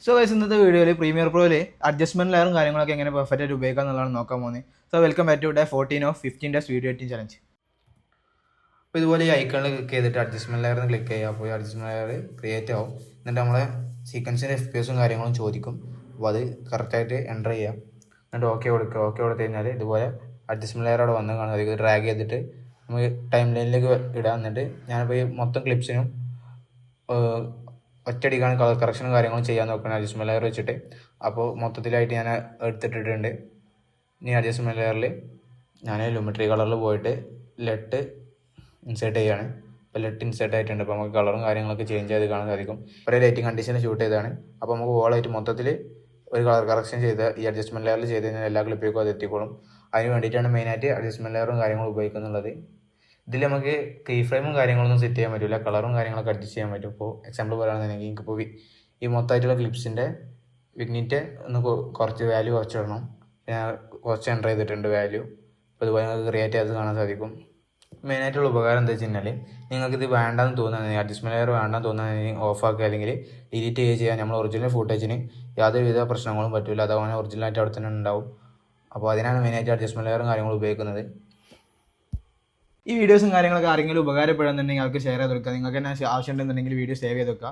So guys ഇന്നത്തെ വീഡിയോയിൽ premier പ്രോയിൽ adjustment ലെയറും കാര്യങ്ങളൊക്കെ എങ്ങനെ പെർഫെക്റ്റ് ആയിട്ട് ഉപയോഗിക്കുക എന്നുള്ളതാണ് നോക്കാൻ പോകുന്നത്. So welcome back to day 14 of 15 days video editing challenge. അപ്പോൾ ഇതുപോലെ ഈ ഐക്കണിൽ ക്ലിക്ക് ചെയ്തിട്ട് അഡ്ജസ്റ്റ്മെന്റ് ലെയർ ക്ലിക്ക് ചെയ്യുക. അപ്പോൾ അഡ്ജസ്റ്റ്മെന്റ് ലെയർ ക്രിയേറ്റ് ആവും. എന്നിട്ട് നമ്മളെ സീക്വൻസിൻ്റെ FPS കാര്യങ്ങളും ചോദിക്കും. അപ്പോൾ അത് കറക്റ്റായിട്ട് എൻ്റർ ചെയ്യുക. എന്നിട്ട് ഓക്കെ കൊടുക്കുക. ഓക്കെ കൊടുത്തു കഴിഞ്ഞാൽ ഇതുപോലെ അഡ്ജസ്റ്റ്മെന്റ് ലെയർ അവിടെ വന്ന് കാണുന്നത് ഇത് ഡ്രാഗ് ചെയ്തിട്ട് നമുക്ക് ടൈം ലൈനിലേക്ക് ഇടാം. എന്നിട്ട് ഞാനിപ്പോൾ ഈ മൊത്തം ക്ലിപ്സിനും ഒറ്റയടിക്കാണ് കളർ കറക്ഷനും കാര്യങ്ങളും ചെയ്യാൻ നോക്കുന്നത് അഡ്ജസ്റ്റ്മെന്റ് ലെയർ വെച്ചിട്ട്. അപ്പോൾ മൊത്തത്തിലായിട്ട് ഞാൻ എടുത്തിട്ടിട്ടുണ്ട്. ഇനി അഡ്ജസ്റ്റ്മെന്റ് ലെയറിൽ ഞാൻ ലുമിട്രി കളറിൽ പോയിട്ട് ലെറ്റ് ഇൻസേർട്ട് ചെയ്യുകയാണ്. ഇപ്പോൾ ലെറ്റ് ഇൻസേർട്ട് ആയിട്ടുണ്ട്. അപ്പോൾ നമുക്ക് കളറും കാര്യങ്ങളൊക്കെ ചേഞ്ച് ചെയ്ത് കാണാൻ സാധിക്കും. ഒരു ലൈറ്റിംഗ് കണ്ടീഷനിൽ ഷൂട്ട് ചെയ്തതാണ്. അപ്പോൾ നമുക്ക് ഓളായിട്ട് മൊത്തത്തിൽ ഒരു കളർ കറക്ഷൻ ചെയ്ത് ഈ അഡ്ജസ്റ്റ്മെന്റ് ലെയറിൽ ചെയ്ത് കഴിഞ്ഞാൽ എല്ലാ ക്ലിപ്പിലേക്കും അത് എത്തിക്കോളും. അതിന് വേണ്ടിയിട്ടാണ് മെയിനായിട്ട് അഡ്ജസ്റ്റ്മെന്റ് ലെയറും കാര്യങ്ങളും ഉപയോഗിക്കുന്നുള്ളത്. ഇതിൽ നമുക്ക് കീ ഫ്രെയിമും കാര്യങ്ങളൊന്നും സെറ്റ് ചെയ്യാൻ പറ്റില്ല, കളറും കാര്യങ്ങളൊക്കെ അഡ്ജസ്റ്റ് ചെയ്യാൻ പറ്റും. ഇപ്പോൾ എക്സാമ്പിൾ പറയുകയാണെന്നുണ്ടെങ്കിൽ എനിക്കിപ്പോൾ ഈ മൊത്തമായിട്ടുള്ള ക്ലിപ്സിൻ്റെ വിഗ്നിറ്റ് ഒന്ന് കുറച്ച് വാല്യൂ കുറച്ചിടണം. ഞാൻ കുറച്ച് എൻ്റർ ചെയ്തിട്ടുണ്ട് വാല്യൂ. അപ്പോൾ ഇതുപോലെ നിങ്ങൾക്ക് ക്രിയേറ്റ് ചെയ്ത് കാണാൻ സാധിക്കും. മെയിനായിട്ടുള്ള ഉപകാരം എന്താ വെച്ച് കഴിഞ്ഞാൽ നിങ്ങൾക്കിത് വേണ്ടാന്ന് തോന്നുകയാണെങ്കിൽ അഡ്ജസ്റ്റ്മെന്റ് ലെയർ വേണ്ടാന്ന് തോന്നുകയാണെങ്കിൽ ഓഫാക്കുക അല്ലെങ്കിൽ ഡിലീറ്റ് ചെയ്യുക. നമ്മൾ ഒറിജിനൽ ഫുട്ടേജിന് യാതൊരുവിധ പ്രശ്നങ്ങളും പറ്റില്ല, അതങ്ങനെ ഒറിജിനലായിട്ട് അവിടെ തന്നെ ഉണ്ടാവും. അപ്പോൾ അതിനാണ് മെയിനായിട്ട് അഡ്ജസ്റ്റ്മെന്റ് ലെയറും കാര്യങ്ങളും ഉപയോഗിക്കുന്നത്. ഈ വീഡിയോസും കാര്യങ്ങളൊക്കെ ആരെങ്കിലും ഉപകാരപ്പെടുന്നുണ്ടെങ്കിൽ അവർക്ക് ഷെയർ ചെയ്ത് കൊടുക്കുക. നിങ്ങൾക്ക് തന്നെ ആവശ്യമുണ്ടെന്നുണ്ടെങ്കിൽ വീഡിയോ സേവ് ചെയ്ത് വെക്കുക.